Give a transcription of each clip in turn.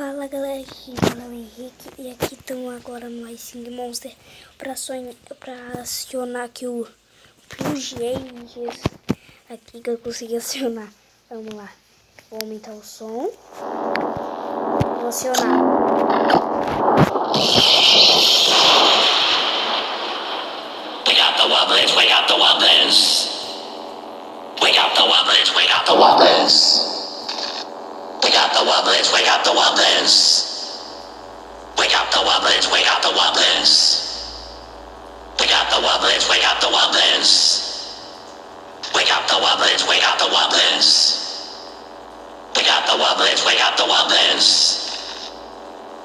Fala galera, aqui meu nome é Henrique e aqui estamos agora no iSing Monster para acionar aqui o Plugins aqui que eu consegui acionar. Vamos lá, vou aumentar o som, vou acionar. We got the wobblers, we got the wobblers. We got the wobblers, we got the wobblers. We got the wobblers, we got the wobblers. We got the wobblers, we got the wobblers. We got the wobblers, we got the wobblers. We got the wobblers, we got the wobblers. We got the wobblers, we got the wobblers.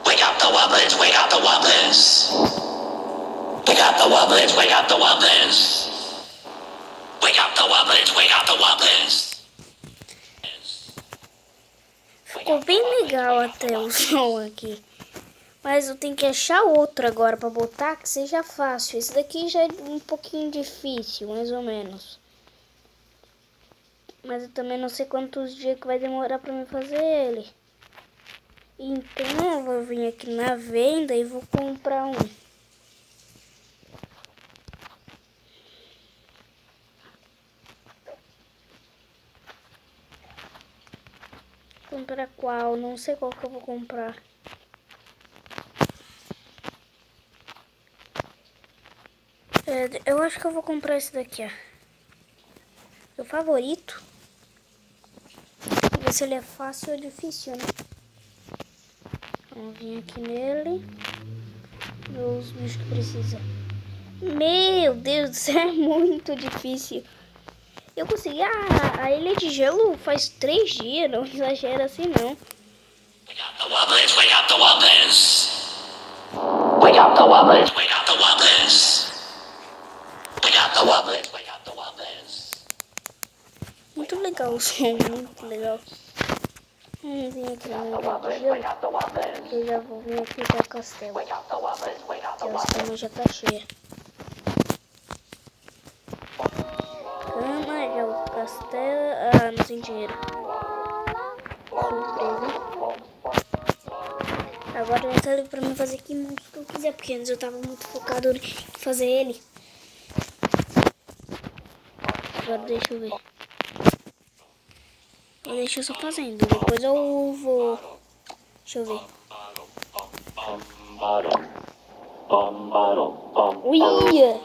We got the wobblers, we got the wobblers. We got the wobblers, we got the wobblers. We got the wobblers, we got the wobblers. Ficou bem legal até o som aqui. Mas eu tenho que achar outro agora para botar que seja fácil. Esse daqui já é um pouquinho difícil, mais ou menos. Mas eu também não sei quantos dias que vai demorar para me fazer ele. Então eu vou vir aqui na venda e vou comprar um. Comprar qual? Não sei qual que eu vou comprar. Eu acho que eu vou comprar esse daqui, ó. Meu favorito. Ver se ele é fácil ou difícil, né? Vamos vir aqui nele. Ver os bichos que precisa. Meu Deus do céu, é muito difícil. Eu consegui a ilha de gelo faz 3 dias, não exagera assim não. We got the wobblers, we got the wobblers. We got the wobblers, we got the wobblers. We got the wobblers, we got the wobblers. Muito legal o som, muito legal. Vamos vir aqui na ilha de gelo. Eu já vou vir aqui para o castelo. Que a cama já tá cheia. Cama, já o castelo. Ah, não tem dinheiro. Surpresa. Agora já tá livre pra mim fazer que monstro que eu quiser, porque antes eu tava muito focado em fazer ele. Agora deixa eu ver. Eu deixo só fazendo, depois eu vou... Deixa eu ver. Uia!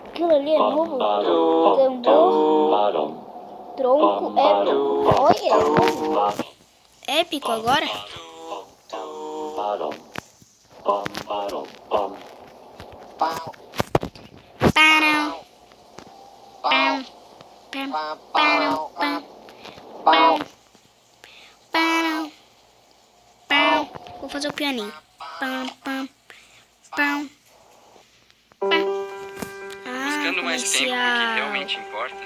Aquilo ali é novo. Tambor. Tronco épico. Olha, é novo. Épico agora? Vou fazer o pianinho. Buscando mais tempo do que realmente importa.